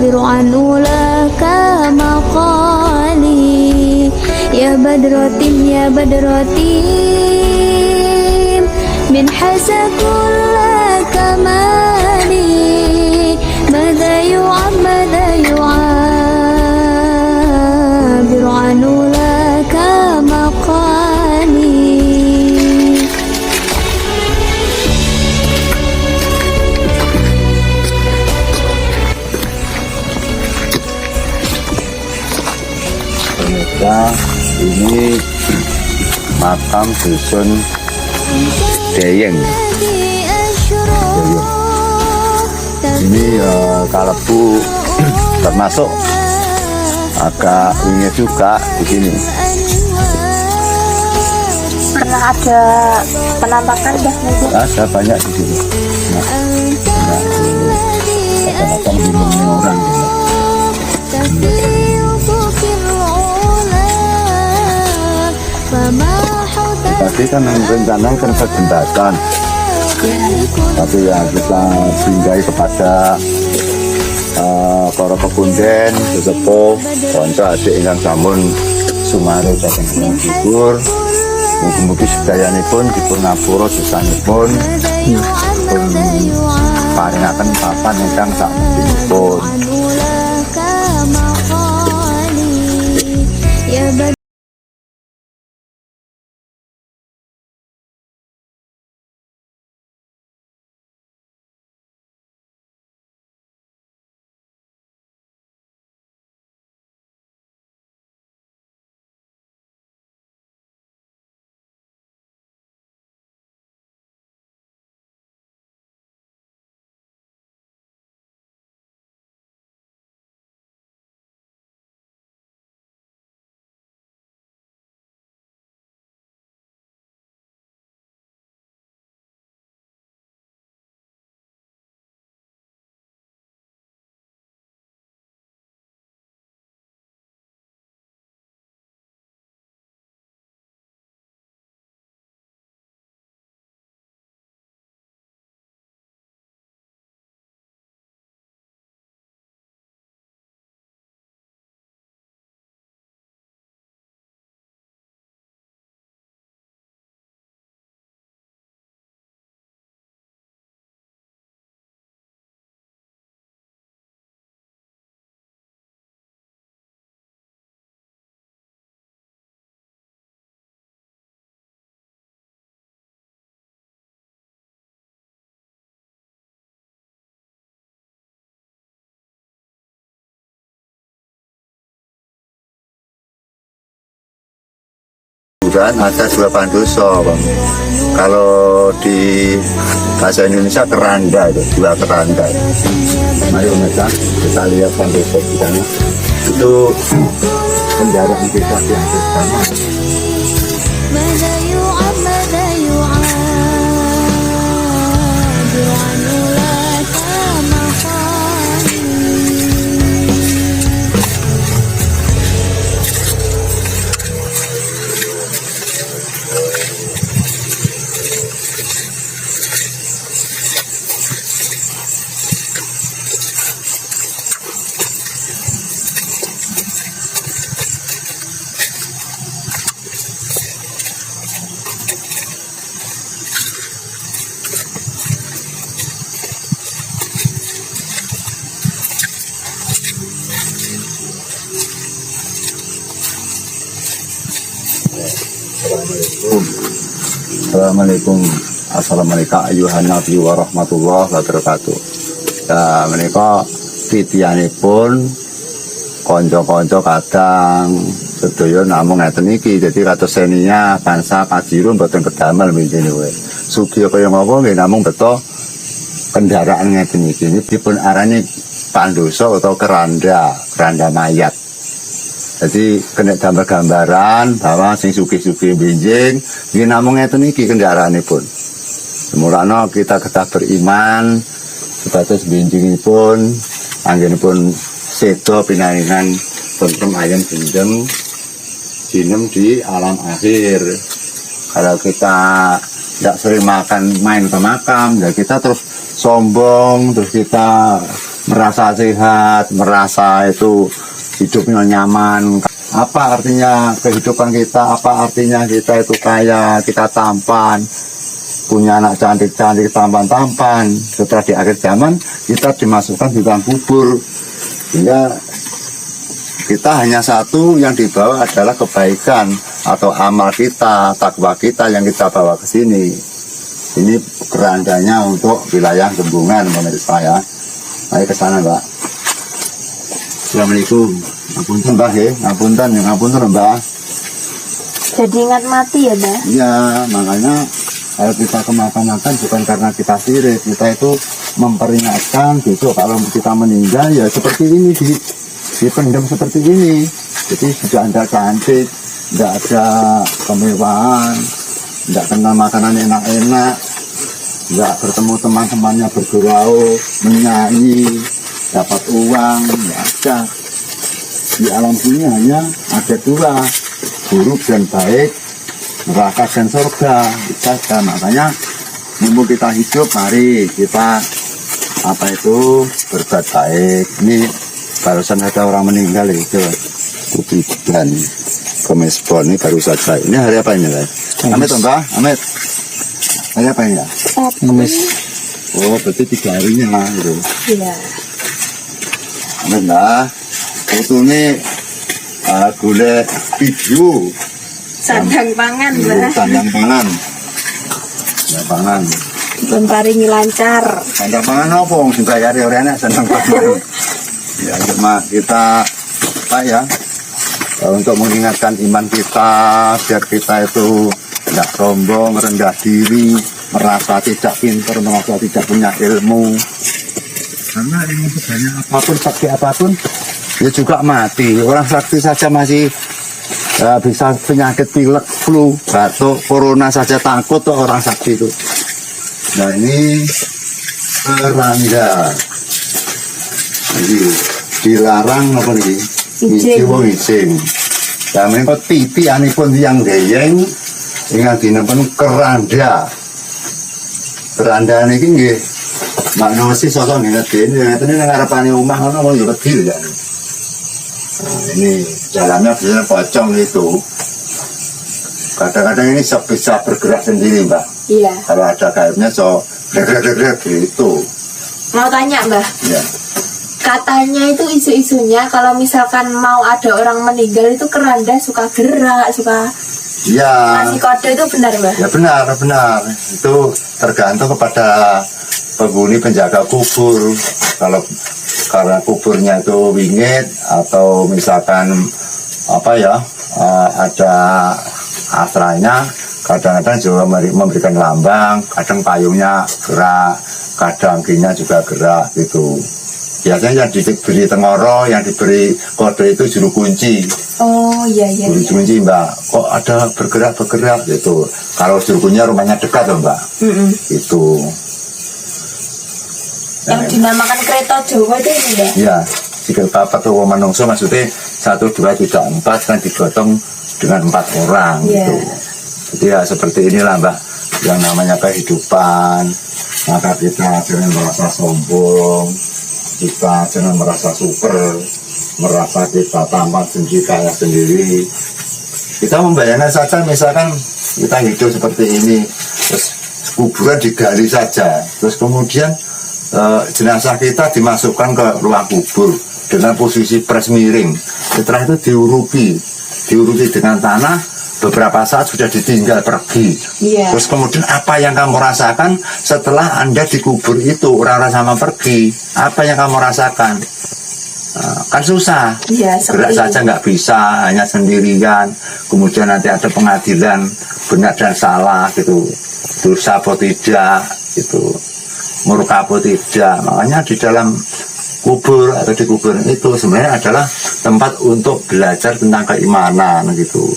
برعا أولاك مقالي يا بدرتي من حس كل كمالي ماذا يعبر عن أولاك مقالي. Ternyata ini makam dusun Deyeng. Ini kalebu termasuk agak ini juga di sini. Pernah ada penampakan dah? Ada banyak di sini. Kadang-kadang bingung orang. Tadi kan rencana kerja jembatan, tapi ya kita singgahi kepada para pepunden, sesepuh, konco adik ingkang sampun sumare dhateng gugur. Mugi-mugi sedayanipun dipun ngapura dosanipun, dipun paringaken papan ingkang sakmundipun. Ada dua pandoso, Bang. Kalau di bahasa Indonesia keranda itu, dua keranda. Mari pemirsa, kita lihat pandoso di sana. Itu kendaraan kita yang pertama. Assalamualaikum ayuhan nabi warahmatullahi wabarakatuh. Ya menika titianipun konco-konco kadang sedaya namung ngeten iki. Dadi kados senia bangsa Pajiro mboten kedamel mrene wae. Sugih kaya ngapa nggih namung beto kendaraan ngeten iki. Ini dipun arani pandoso atau keranda mayat. Jadi kena gambar-gambaran bahwa sing sugih-sugih benjing iki namung ngeten iki kendaraanipun. Semulanya kita tetap beriman sebatas benjingipun anggenipun sedo pinaringan tentrem ayam jinem di alam akhir. Kalau kita tidak sering main ke makam, ya kita terus sombong, terus kita merasa sehat, merasa itu hidupnya nyaman. Apa artinya kehidupan kita? Apa artinya kita itu kaya, kita tampan, punya anak cantik-cantik, tampan-tampan. Setelah di akhir zaman kita dimasukkan di dalam kubur. Sehingga kita hanya satu yang dibawa adalah kebaikan atau amal kita, takwa kita yang kita bawa ke sini. Ini kerandanya untuk wilayah Gembungan, pemirsa ya. Ayo ke sana, Mbak. Assalamualaikum. Ngapunten, Mbak, ya. Ngapunten, Mbak. Jadi ingat mati ya, Mbak? Iya, makanya kalau kita kemakan-makan bukan karena kita sirik, kita itu memperingatkan besok kalau kita meninggal ya seperti ini, dipendam seperti ini. Jadi sudah ada cantik, tidak ada kemewahan, tidak kenal makanan enak-enak, tidak bertemu teman-temannya bergurau, menyanyi, dapat uang, tidak ada. Di alam dunia hanya ada dua, buruk dan baik, neraka dan surga. Itu saja. Makanya mumpung kita hidup, mari kita berbuat baik. Ini barusan ada orang meninggal itu Kubidan Komespon, ini baru saja. Ini hari apa ini, Mbak? Amit, Mbak? Amit. Hari apa ini ya? Kamis. Oh, berarti 3 harinya gitu. Iya. Amit, Mbak. Itu ini gulai video. Sandang pangan, Mbak. Sandang pangan. Ya, pangan. Pun paringi lancar. Sandang pangan apa? Sudah ya, orangnya sandang pangan. Ya, cuma kita untuk mengingatkan iman kita, biar kita itu tidak sombong, rendah diri, merasa tidak pintar, merasa tidak punya ilmu. Karena ilmu sebanyak apapun, sakti apapun, ya juga mati. Orang sakti saja masih bisa penyakit pilek, flu, batuk, corona saja takut tuh orang sakti itu. Nah ini keranda. Jadi dilarang apa nih? Izin. Ya memang pipi anipun yang gayeng, ingat dinepun keranda. Keranda ini nggih. Makna sih sosok ngingetin, ini ngarepane omah ngono mau yo kecil ya. Nah, ini jalannya biasanya pocong itu. Kadang-kadang ini bisa bergerak sendiri, Mbak. Iya. Kalau ada kainnya so gerak-gerak gitu. Mau tanya, Mbak? Ya. Katanya itu isu-isunya kalau misalkan mau ada orang meninggal itu keranda suka gerak, suka Ya. kasih kode, itu benar, Mbak? Ya benar. Itu tergantung kepada penghuni penjaga kubur. Kalau karena kuburnya itu wingit atau misalkan ada astranya, kadang-kadang juga memberikan lambang, kadang payungnya gerak, kadang ginya juga gerak gitu. Biasanya yang diberi tengoro, yang diberi kode itu juru kunci. Oh iya. Juru kunci, Mbak. Kok ada bergerak gitu. Kalau juru kuncinya rumahnya dekat loh, Mbak. Itu. Yang dinamakan kereta Jawa itu ini ya? Iya, jika Bapak tuh manungso maksudnya 1, 2, 3, 4 kan digotong dengan 4 orang gitu. Jadi ya seperti inilah, Mbak, yang namanya kehidupan. Maka kita jangan merasa sombong, kita jangan merasa super, merasa kita tampan sendiri, kaya sendiri. Kita membayangkan saja misalkan kita hidup seperti ini, terus kuburan digali saja, terus kemudian jenazah kita dimasukkan ke ruang kubur dengan posisi pres miring. Setelah itu diuruti dengan tanah. Beberapa saat sudah ditinggal pergi. Terus kemudian apa yang kamu rasakan setelah Anda dikubur itu, orang sama pergi? Apa yang kamu rasakan? Kan susah. Gerak saja nggak bisa, hanya sendirian. Kemudian nanti ada pengadilan benar dan salah gitu, dosa atau tidak gitu, murka atau tidak. Makanya di dalam kubur atau di kuburan itu sebenarnya adalah tempat untuk belajar tentang keimanan gitu.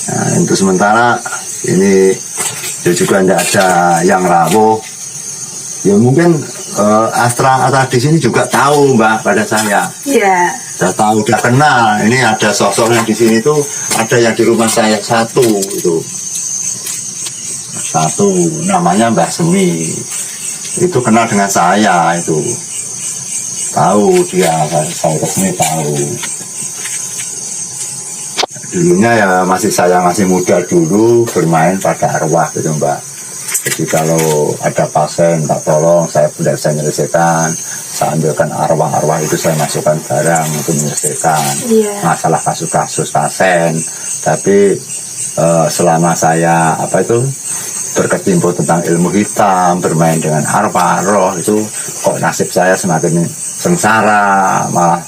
Nah, untuk sementara ini juga tidak ada yang rawuh. Ya mungkin Astra di sini juga tahu, Mbak, pada saya. Iya. Sudah tahu, sudah kenal. Ini ada sosok yang di sini tuh, ada yang di rumah saya satu namanya Mbak Semi. Itu kenal dengan saya itu. Tahu dia, saya resmi tahu. Dulunya ya masih muda dulu bermain pada arwah gitu Mbak. Jadi kalau ada pasien tak tolong, saya tidak bisa menyelesaikan, saya ambilkan arwah-arwah itu saya masukkan barang untuk menyelesaikan masalah kasus-kasus pasien. Tapi selama saya berkecimpung tentang ilmu hitam, bermain dengan arwah-arwah itu kok nasib saya semakin sengsara, malah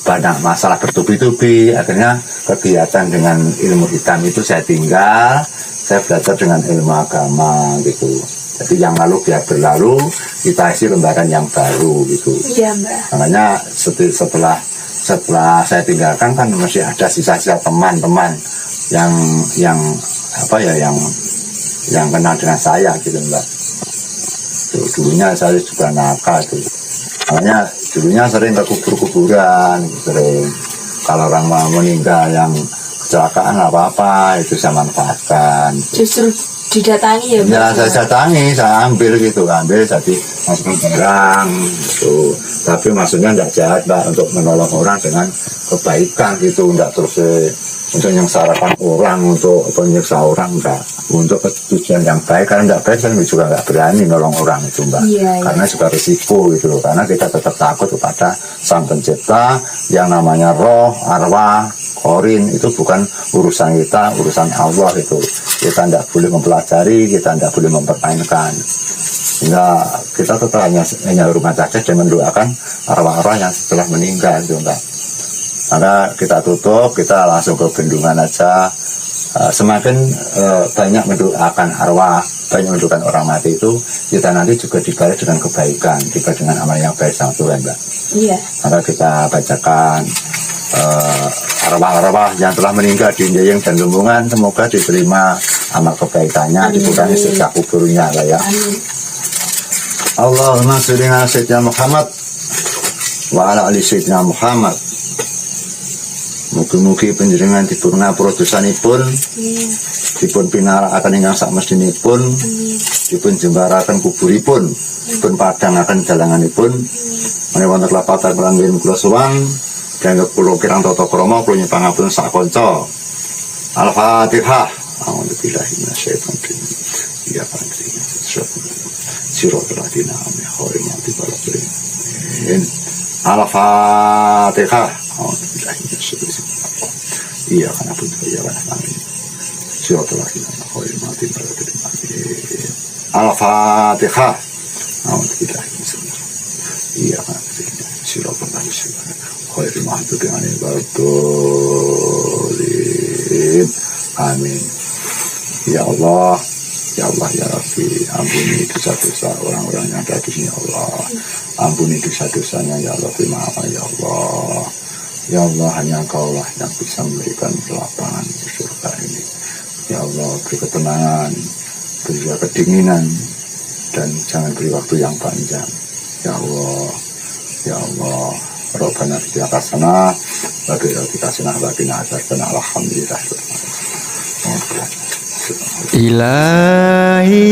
banyak masalah bertubi-tubi. Akhirnya kegiatan dengan ilmu hitam itu saya tinggal, saya belajar dengan ilmu agama gitu. Jadi yang lalu biar berlalu, kita isi lembaran yang baru gitu. Iya Mbak. Makanya setelah saya tinggalkan kan masih ada sisa-sisa teman-teman yang kenal dengan saya gitu Mbak. Tuh, dulunya saya juga nakal tuh. Makanya dulunya sering ke kuburan, sering kalau orang mau meninggal yang kecelakaan nggak apa-apa, itu saya manfaatkan. Justru didatangi ya Mbak? Ya saya datangi, saya ambil jadi masukkan barang gitu. Tapi maksudnya tidak jahat Mbak, untuk menolong orang dengan kebaikan gitu, tidak terus untuk menyengsarakan orang, untuk menyiksa orang, enggak. Untuk tujuan yang baik, karena tidak baik saya juga nggak berani nolong orang itu Mbak. Karena juga risiko gitu loh, karena kita tetap takut kepada Sang Pencipta. Yang namanya roh, arwah, korin itu bukan urusan kita, urusan Allah itu. Kita tidak boleh mempelajari, kita tidak boleh mempermainkan. Sehingga kita tetap hanya hormat saja dan mendoakan arwah-arwah yang setelah meninggal gitu Mbak. Maka kita tutup, kita langsung ke bendungan aja. Semakin banyak mendoakan arwah, banyak mendoakan orang mati itu, kita nanti juga dibalas dengan kebaikan, dibalas dengan amal yang baik sama Tuhan Mbak. Iya. Maka kita bacakan arwah-arwah yang telah meninggal di Njayeng dan Lumbungan, semoga diterima amal kebaikannya, dikurangi siksa kuburnya lah ya. Amin. Allahumma sholli ala sayyidina Muhammad wa ala ali sayyidina Muhammad. Mugi-mugi panjenengan dipurna dosanipun, dipun pinarakaken ingkang sak mestinipun, dipun jembaraken kuburipun, dipun padangaken dalanganipun. Menawi wonten kelapatan pelanggen kula sowan, dianggep kula kirang tata krama kula nyuwun pangapunten sak kanca. Al-Fatihah. A'udzu billahi minasyaitonir rajim. Ya Panji, siratal ladzina an'amta 'alaihim. Al-Fatihah. A'udzu billahi minasyaitonir rajim. Iya karena pun iya karena kami siratal ladzina an'amta 'alaihim. Al-Fatihah. A'udzu billahi minasyaitonir rajim. Iya karena siratal ladzina an'amta 'alaihim. Amin. Ya Allah, ya Allah, ya Rabbi, ampuni dosa-dosa orang-orang yang ada di sini, ya Allah. Ampuni dosa-dosanya, ya Allah, terima apa, ya Allah. Ya Allah, hanya Engkau lah yang bisa memberikan kelapangan di surga ini. Ya Allah, beri ketenangan, beri kedinginan, dan jangan beri waktu yang panjang. Ya Allah, ya Allah. Rabbana atina hasanah wa fil akhirati hasanah wa qina adzabannar. Alhamdulillah. Ilahi